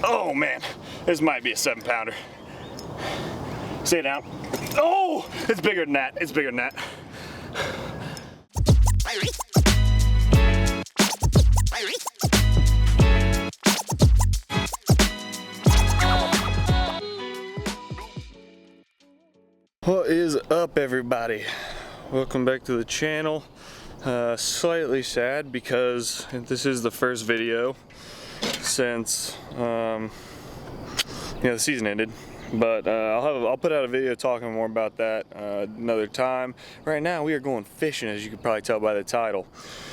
Oh man, this might be a 7-pounder. See it now. Oh, it's bigger than that. It's bigger than that. What is up, everybody? Welcome back to the channel. Slightly sad because this is the first video since the season ended, but I'll put out a video talking more about that another time. Right now we are going fishing, as you can probably tell by the title.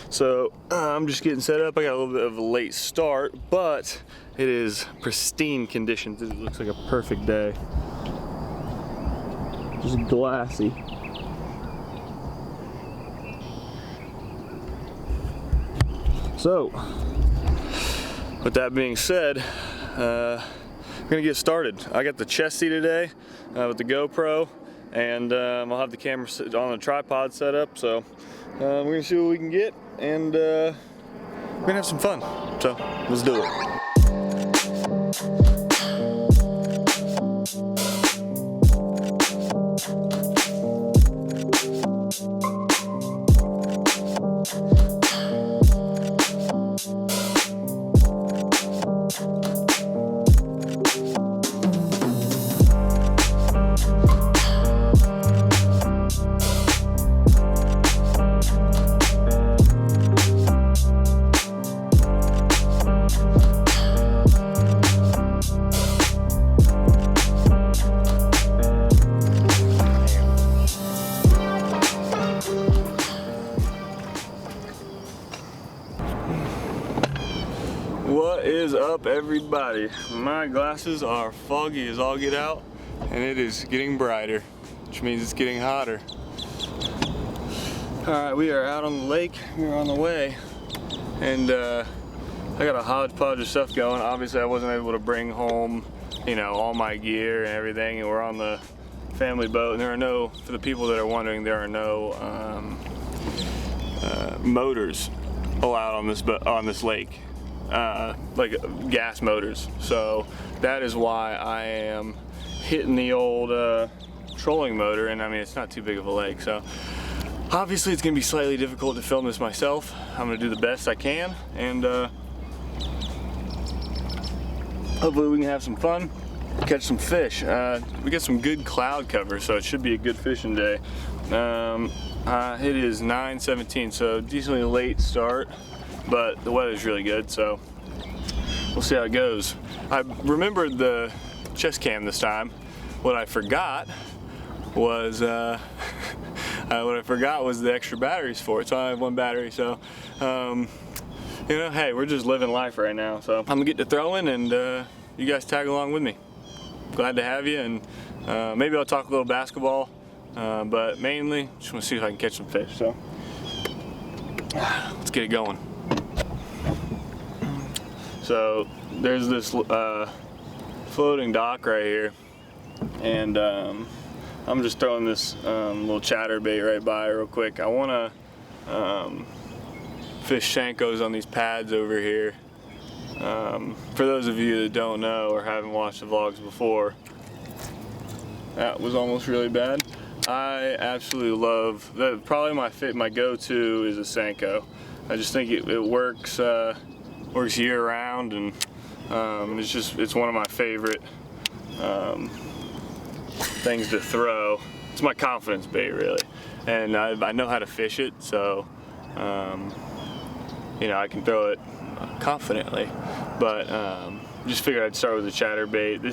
So I'm just getting set up. I got a little bit of a late start, but it is pristine conditions. It looks like a perfect day. Just glassy. So, with that being said, we're gonna get started. I got the chesty today with the GoPro, and I'll have the camera on a tripod set up. So we're gonna see what we can get, and we're gonna have some fun. So let's do it. What is up, everybody? My glasses are foggy as all get out, and it is getting brighter, which means it's getting hotter. Alright, we are out on the lake. We're on the way, and I got a hodgepodge of stuff going. Obviously I wasn't able to bring home, all my gear and everything, and we're on the family boat, and there are no, for the people that are wondering, there are no motors allowed on this lake. Like gas motors, so that is why I am hitting the old trolling motor, and I mean, it's not too big of a lake, so obviously it's gonna be slightly difficult to film this myself. I'm gonna do the best I can, and hopefully we can have some fun, catch some fish. We got some good cloud cover, so it should be a good fishing day. It is 9:17, so decently late start, but the weather's really good, so we'll see how it goes. I remembered the chest cam this time. What I forgot was the extra batteries for it. So I have one battery, so hey, we're just living life right now. So I'm gonna get to throwing, and you guys tag along with me. Glad to have you, and maybe I'll talk a little basketball, but mainly just want to see if I can catch some fish. So let's get it going. So there's this floating dock right here, and I'm just throwing this little chatterbait right by real quick. I want to fish Shankos on these pads over here. For those of you that don't know or haven't watched the vlogs before, that was almost really bad. I absolutely love that. Probably my go-to is a Senko. I just think it works. Works year round, and it's one of my favorite things to throw. It's my confidence bait, really, and I know how to fish it, so I can throw it confidently. But just figured I'd start with a chatterbait.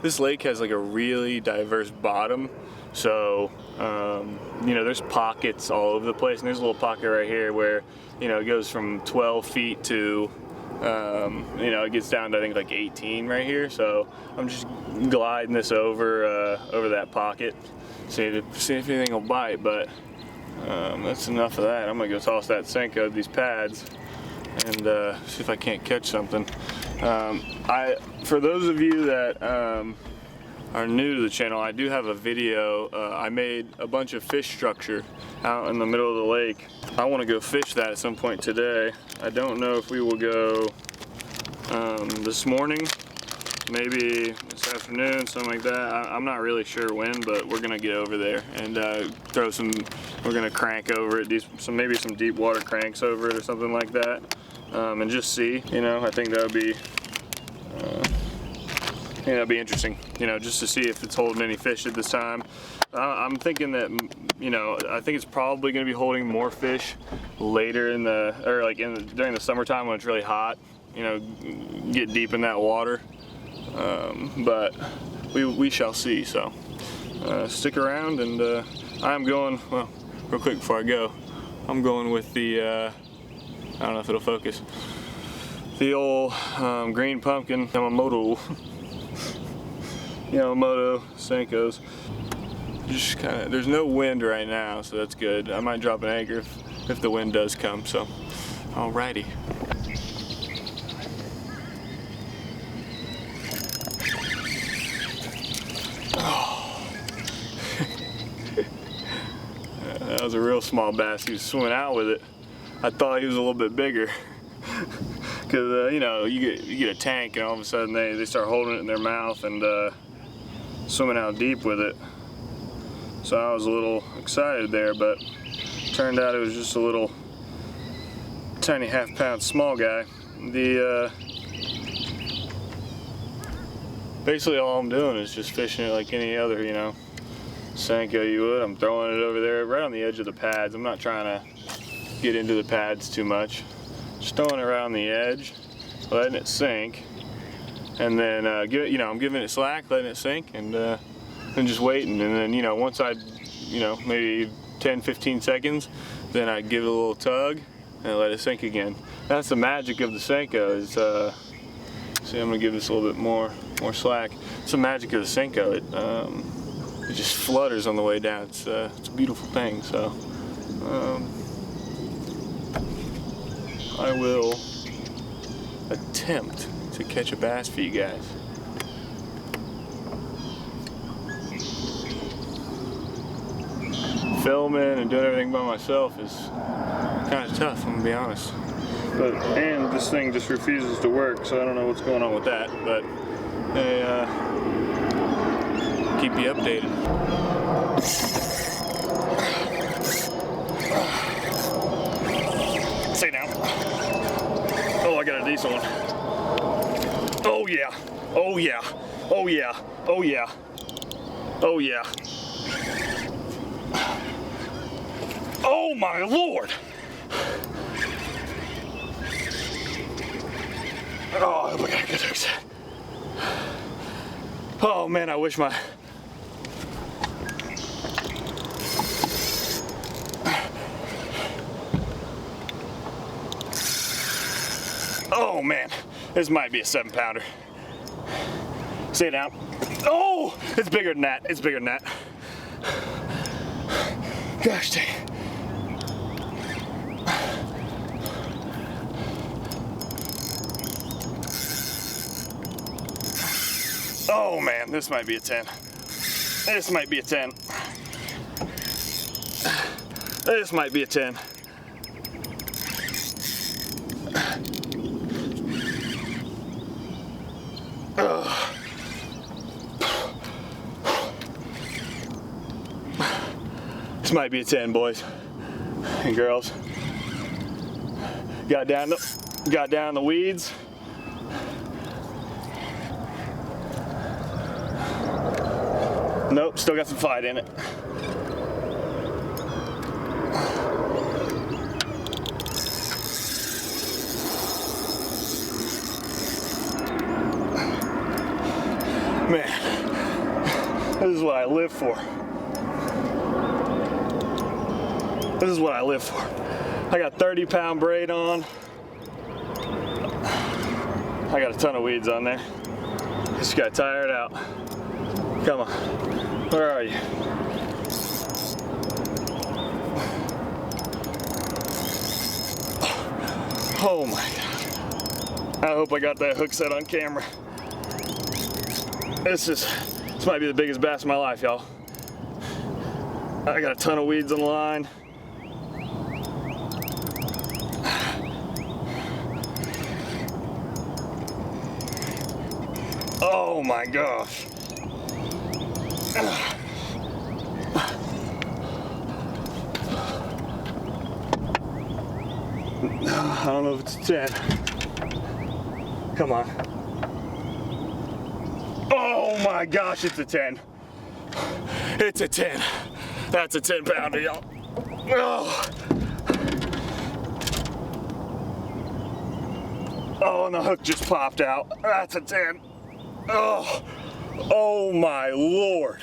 This lake has like a really diverse bottom, so there's pockets all over the place, and there's a little pocket right here where it goes from 12 feet to it gets down to I think like 18 right here. So I'm just gliding this over that pocket, see if anything will bite. But that's enough of that. I'm gonna go toss that Senko at these pads and see if I can't catch something. For those of you that are new to the channel, I do have a video. I made a bunch of fish structure out in the middle of the lake. I want to go fish that at some point today. I don't know if we will go this morning maybe this afternoon, something like that. I'm not really sure when, but we're gonna get over there and throw some. We're gonna crank over it, maybe some deep water cranks over it or something like that, and just see. You know, I think that would be. You know, it'd be interesting. You know, just to see if it's holding any fish at this time. I'm thinking that, you know, I think it's probably going to be holding more fish later in the, or like during the summertime when it's really hot. You know, get deep in that water. But we shall see. So stick around, and I'm going. Well, real quick before I go, I'm going with the. I don't know if it'll focus. The old green pumpkin Yamamoto. Yamamoto Senkos. Just kind of, there's no wind right now, so that's good. I might drop an anchor if the wind does come. So, alrighty. Oh. That was a real small bass. He was swimming out with it. I thought he was a little bit bigger. Because you know, you get a tank, and all of a sudden they start holding it in their mouth and swimming out deep with it. So I was a little excited there, but turned out it was just a little tiny half-pound small guy. Basically all I'm doing is just fishing it like any other, you know, Senko you would. I'm throwing it over there right on the edge of the pads. I'm not trying to get into the pads too much. Just throwing it right on the edge, letting it sink, and then I'm giving it slack, letting it sink, and just waiting. And then, you know, once maybe 10-15 seconds, then I give it a little tug and let it sink again. That's the magic of the Senko. Is see, I'm gonna give this a little bit more slack. It's the magic of the Senko. It just flutters on the way down. It's a beautiful thing. So. I will attempt to catch a bass for you guys. Filming and doing everything by myself is kind of tough, I'm gonna be honest. And this thing just refuses to work, so I don't know what's going on with that, but hey, keep you updated. Stay down. Oh, I got a decent one. Oh yeah. Oh yeah. Oh yeah. Oh yeah. Oh yeah. Oh my Lord. Oh, I hope I got a good hook set. Oh man, I wish my oh man, this might be a 7-pounder. Stay down. Oh, it's bigger than that. It's bigger than that. Gosh dang. Oh man, this might be a 10. This might be a 10. This might be a 10. This might be a 10, boys and girls. Got down the weeds. Nope, still got some fight in it. Man, this is what I live for. This is what I live for. I got 30-pound braid on. I got a ton of weeds on there. Just got tired out. Come on. Where are you? Oh my God. I hope I got that hook set on camera. This might be the biggest bass of my life, y'all. I got a ton of weeds on the line. Oh my gosh. I don't know if it's a 10. Come on. Oh my gosh, it's a 10. It's a 10. That's a 10 pounder, y'all. Oh. Oh, and the hook just popped out. That's a 10. Oh, oh my Lord.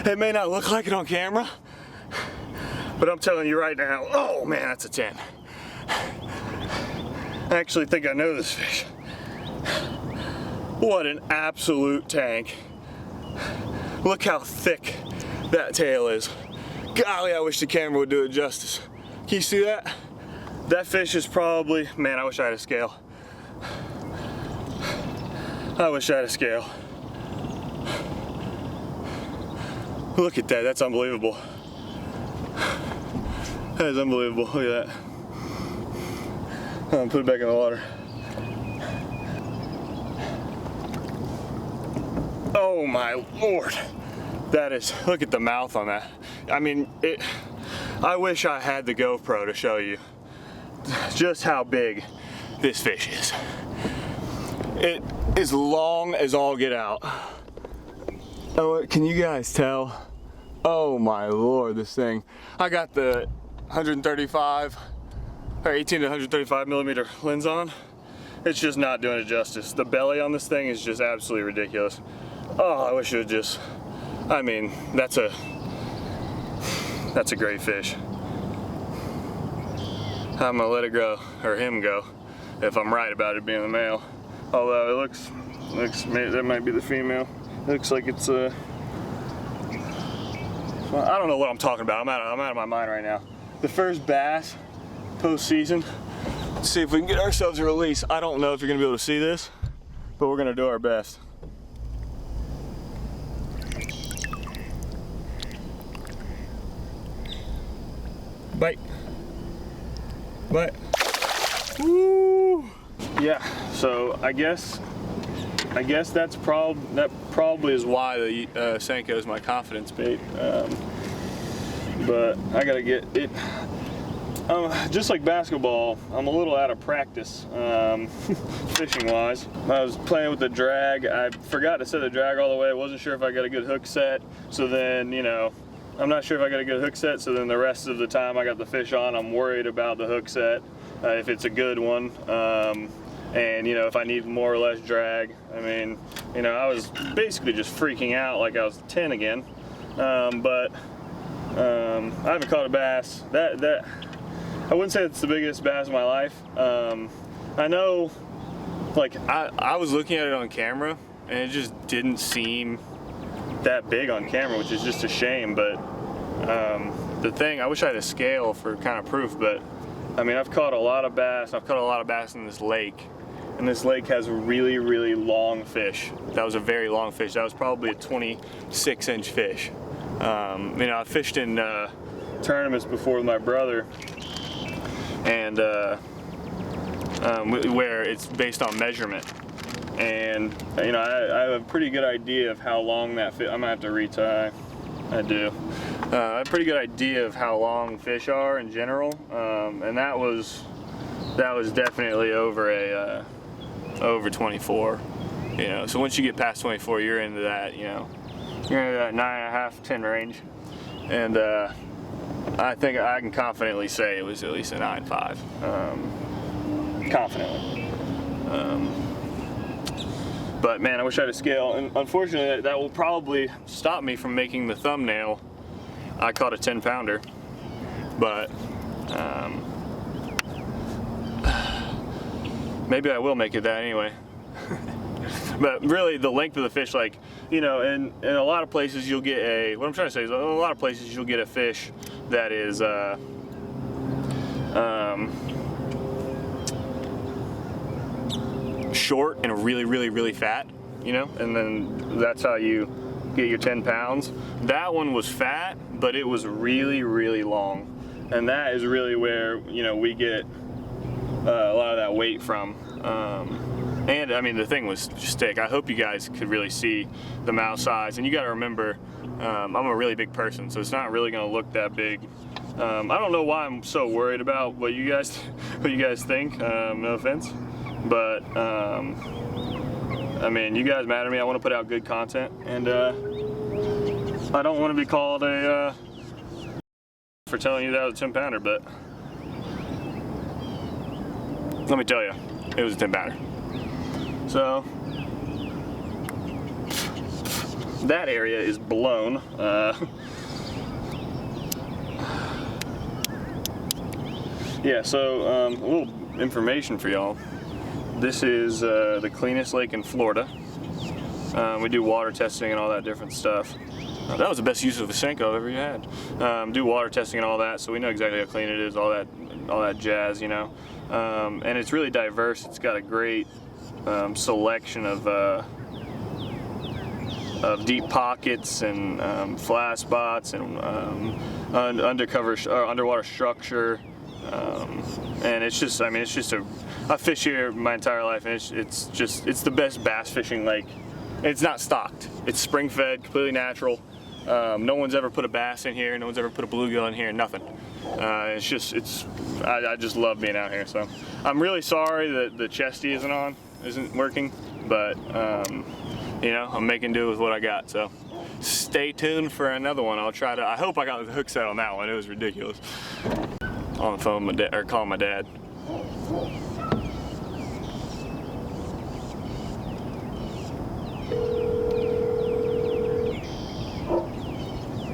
It may not look like it on camera, but I'm telling you right now, oh man, that's a 10. I actually think I know this fish. What an absolute tank. Look how thick that tail is. Golly, I wish the camera would do it justice. Can you see that? That fish is probably, man, I wish I had a scale. I wish I had a scale. Look at that, that's unbelievable. That is unbelievable, look at that. I'm gonna put it back in the water. Oh my Lord. That is, look at the mouth on that. I mean, I wish I had the GoPro to show you just how big this fish is. It is long as all get out. Oh, can you guys tell? Oh my Lord, this thing. I got the 135 or 18 to 135 millimeter lens on. It's just not doing it justice. The belly on this thing is just absolutely ridiculous. Oh, I wish it would just, I mean, that's a great fish. I'm gonna let it go, or him go, if I'm right about it being the male. Although it looks, that might be the female. It looks like it's well, I don't know what I'm talking about. I'm out of my mind right now. The first bass post-season. Let's see if we can get ourselves a release. I don't know if you're gonna be able to see this, but we're gonna do our best. Bite. Bite. Woo! Yeah, so I guess that probably is why the Senko is my confidence bait. But I gotta get it. Just like basketball, I'm a little out of practice fishing wise. I was playing with the drag. I forgot to set the drag all the way. I wasn't sure if I got a good hook set. So then, you know, I'm not sure if I got a good hook set. So then the rest of the time I got the fish on, I'm worried about the hook set, if it's a good one. And you know, if I need more or less drag. I mean, you know, I was basically just freaking out like I was 10 again. But I haven't caught a bass. That I wouldn't say it's the biggest bass of my life. I know, like I was looking at it on camera and it just didn't seem that big on camera, which is just a shame. But the thing, I wish I had a scale for kind of proof, but I mean, I've caught a lot of bass. I've caught a lot of bass in this lake. And this lake has really, really long fish. That was a very long fish. That was probably a 26-inch fish. You know, I fished in tournaments before with my brother, and where it's based on measurement. And you know, I have a pretty good idea of how long that fish. I'm gonna have to retie. I do. I have a pretty good idea of how long fish are in general, and that was definitely over over 24. You know, so once you get past 24, you're into that. You know, you're into that 9.5, 10 range, and I think I can confidently say it was at least a 9.5. Confidently. But man, I wish I had a scale, and unfortunately that will probably stop me from making the thumbnail. I caught a 10 pounder, but maybe I will make it that anyway. But really, the length of the fish, like, you know, in a lot of places you'll get what I'm trying to say is, in a lot of places you'll get a fish that is short and really, really, really fat, you know, and then that's how you get your 10 pounds. That one was fat, but it was really, really long. And that is really where, you know, we get a lot of that weight from. And I mean, the thing was just thick. I hope you guys could really see the mouth size. And you got to remember, I'm a really big person, so it's not really going to look that big. I don't know why I'm so worried about what you guys think. No offense, but I mean, you guys matter to me. I want to put out good content, and I don't want to be called a for telling you that was a 10-pounder, but let me tell you, it was a 10-pounder. So that area is blown. Yeah, so a little information for y'all. This is the cleanest lake in Florida. We do water testing and all that different stuff. That was the best use of a Senko I've ever had. Do water testing and all that, so we know exactly how clean it is, all that jazz, you know. And it's really diverse. It's got a great selection of deep pockets and flat spots and underwater structure. And it's just, I mean, it's just I fish here my entire life, and it's the best bass fishing lake. It's not stocked. It's spring fed, completely natural. No one's ever put a bass in here. No one's ever put a bluegill in here. Nothing. I just love being out here. So I'm really sorry that the chesty isn't working, but you know, I'm making do with what I got. So stay tuned for another one. I hope I got the hook set on that one. It was ridiculous. On the phone with my dad, or calling my dad.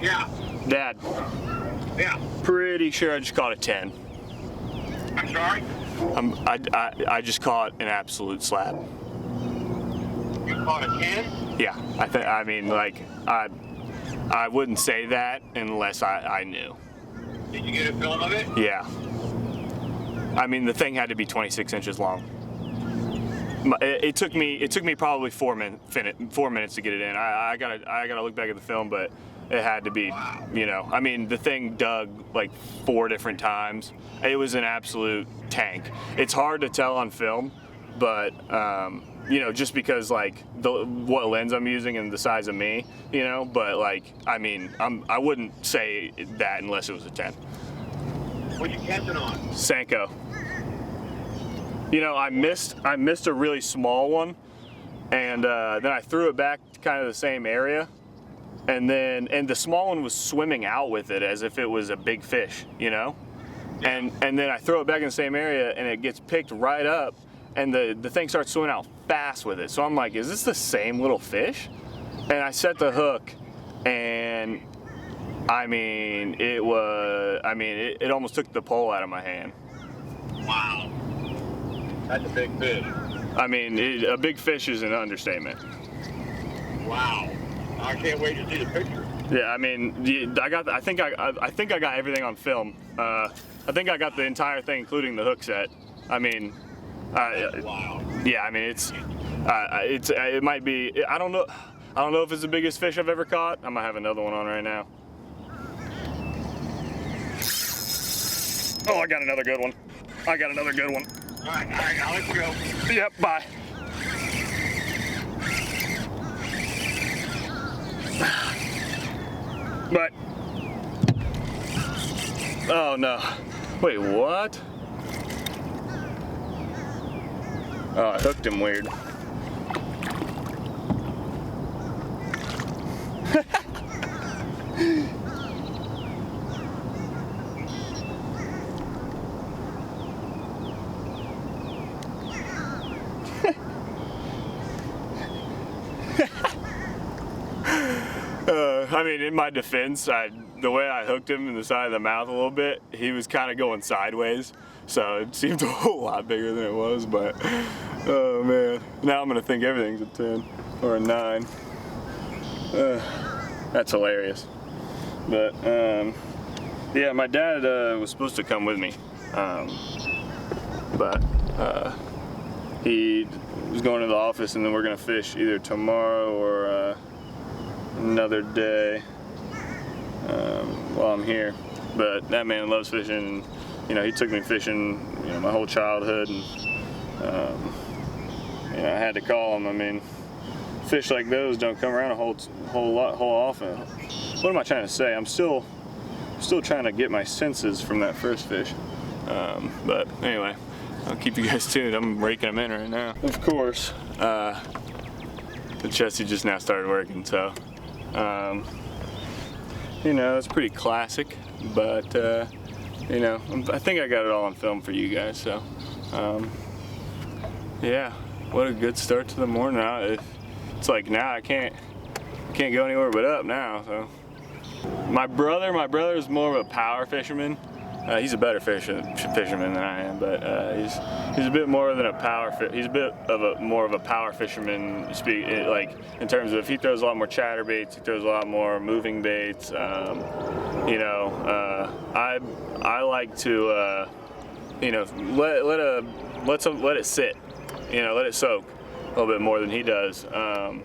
Yeah. Dad. Yeah. Pretty sure I just caught a 10. I'm sorry? I just caught an absolute slab. You caught a 10? Yeah. I mean, like, I wouldn't say that unless I knew. Did you get a film of it? Yeah. I mean, the thing had to be 26 inches long. It took me probably 4 minutes to get it in. I gotta look back at the film, but it had to be, you know. I mean, the thing dug like 4 different times. It was an absolute tank. It's hard to tell on film, but you know, just because like what lens I'm using and the size of me, you know. But like, I mean, I wouldn't say that unless it was a 10. What'd you catch it on? Senko. You know, I missed a really small one, and then I threw it back to kind of the same area, and the small one was swimming out with it as if it was a big fish, you know, and then I throw it back in the same area, and it gets picked right up, and the thing starts swimming out fast with it. So I'm like, is this the same little fish? And I set the hook, and I mean, it almost took the pole out of my hand. Wow. That's a big fish. I mean, a big fish is an understatement. Wow. I can't wait to see the picture. Yeah, I mean, I think I got everything on film. I think I got the entire thing, including the hook set. I mean, wow. Yeah, I mean, it might be. I don't know if it's the biggest fish I've ever caught. I might have another one on right now. Oh, I got another good one. All right, I'll let you go. Yep, bye. But, oh no. Wait, what? Oh, I hooked him weird. I mean, in my defense, the way I hooked him in the side of the mouth a little bit, he was kind of going sideways, so it seemed a whole lot bigger than it was, but, oh man. Now I'm gonna think everything's a 10 or a 9. That's hilarious. But, yeah, my dad was supposed to come with me, but he was going to the office, and then we're gonna fish either tomorrow or another day while I'm here. But that man loves fishing, and you know, he took me fishing, you know, my whole childhood, and you know, I had to call him. I mean, fish like those don't come around a whole often. What am I trying to say? I'm still trying to get my senses from that first fish. But anyway, I'll keep you guys tuned. I'm raking them in right now. Of course, the chessie just now started working, so you know, it's pretty classic, but you know, I think I got it all on film for you guys. So yeah, what a good start to the morning. It's like now I can't go anywhere but up now. So my brother is more of a power fisherman. He's a better fisherman than I am, but he's a bit more than a power. He's a bit of more of a power fisherman. Like in terms of, he throws a lot more chatterbaits. He throws a lot more moving baits. You know, I like to you know, let it sit. You know, let it soak a little bit more than he does. I'm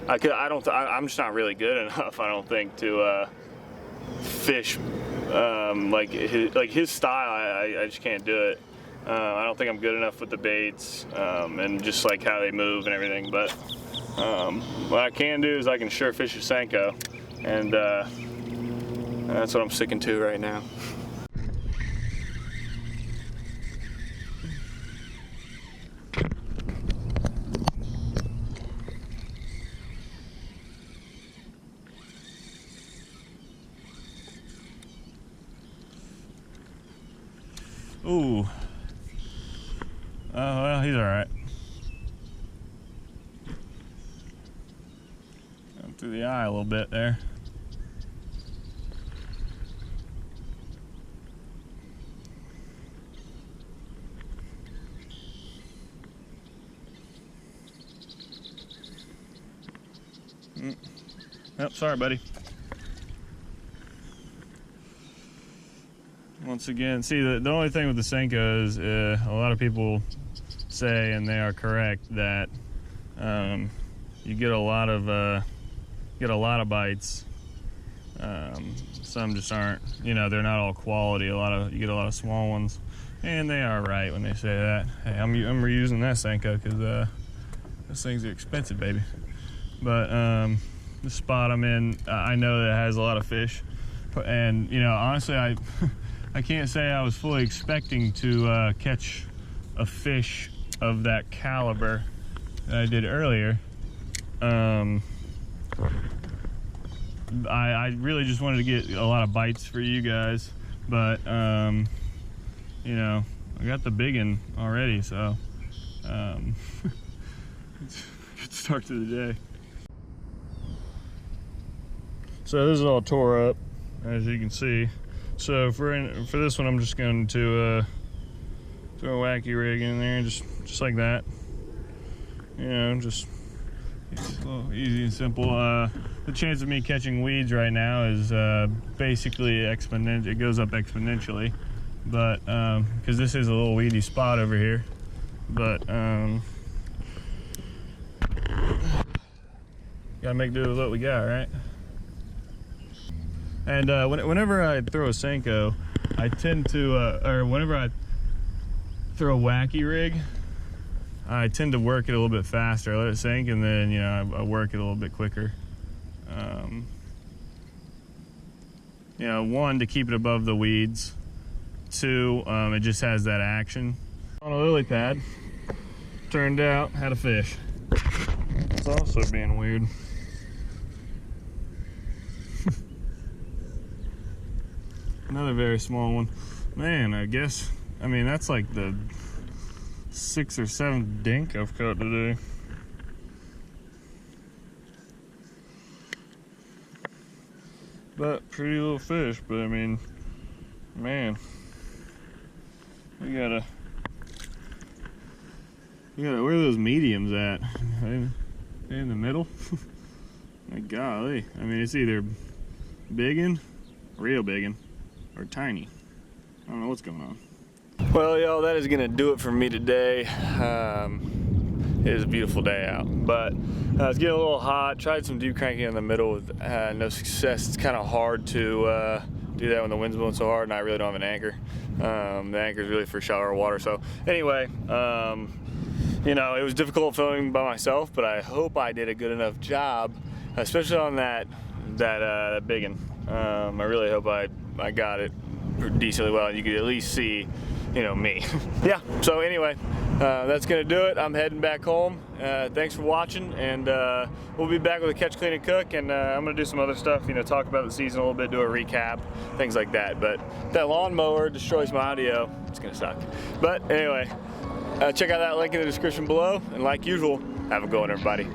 just not really good enough, I don't think, to fish like his style. I just can't do it. I don't think I'm good enough with the baits and just like how they move and everything. But what I can do is I can sure fish a Senko, and that's what I'm sticking to right now. Ooh. Oh, well, he's all right. Up through the eye a little bit there. Oh, sorry, buddy. Once again, see, the only thing with the Senko is a lot of people say, and they are correct, that you get a lot of bites. Some just aren't, you know, they're not all quality. You get a lot of small ones, and they are right when they say that. Hey, I'm reusing that Senko because those things are expensive, baby. But the spot I'm in, I know that it has a lot of fish, and you know, honestly, I can't say I was fully expecting to catch a fish of that caliber that I did earlier. I really just wanted to get a lot of bites for you guys, but you know, I got the big one already, so good start to the day. So this is all tore up, as you can see. So for this one, I'm just going to throw a wacky rig in there, just like that. You know, just it's a little easy and simple. The chance of me catching weeds right now is basically exponential. It goes up exponentially, but because this is a little weedy spot over here, but gotta make do with what we got, right? And whenever I throw a Senko, I tend to, or whenever I throw a wacky rig, I tend to work it a little bit faster. I let it sink, and then, you know, I work it a little bit quicker. You know, one, to keep it above the weeds. Two, it just has that action. On a lily pad, turned out, had a fish. It's also being weird. Another very small one. Man, I mean, that's like the 6th or 7th dink I've caught today. But pretty little fish, but I mean, man, we gotta where are those mediums at? In the middle? My golly. I mean, it's either biggin', real biggin', or tiny. I don't know what's going on. Well, y'all, that is gonna do it for me today. It is a beautiful day out, but it's getting a little hot. Tried some deep cranking in the middle with no success. It's kind of hard to do that when the wind's blowing so hard and I really don't have an anchor. The anchor is really for shallower water. So anyway, you know, it was difficult filming by myself, but I hope I did a good enough job, especially on that big one. I really hope I got it decently well. You could at least see, you know, me. Yeah. So anyway, that's gonna do it. I'm heading back home. Thanks for watching, and we'll be back with a catch, clean, and cook. And I'm gonna do some other stuff. You know, talk about the season a little bit, do a recap, things like that. But that lawnmower destroys my audio. It's gonna suck. But anyway, check out that link in the description below. And like usual, have a good one, everybody.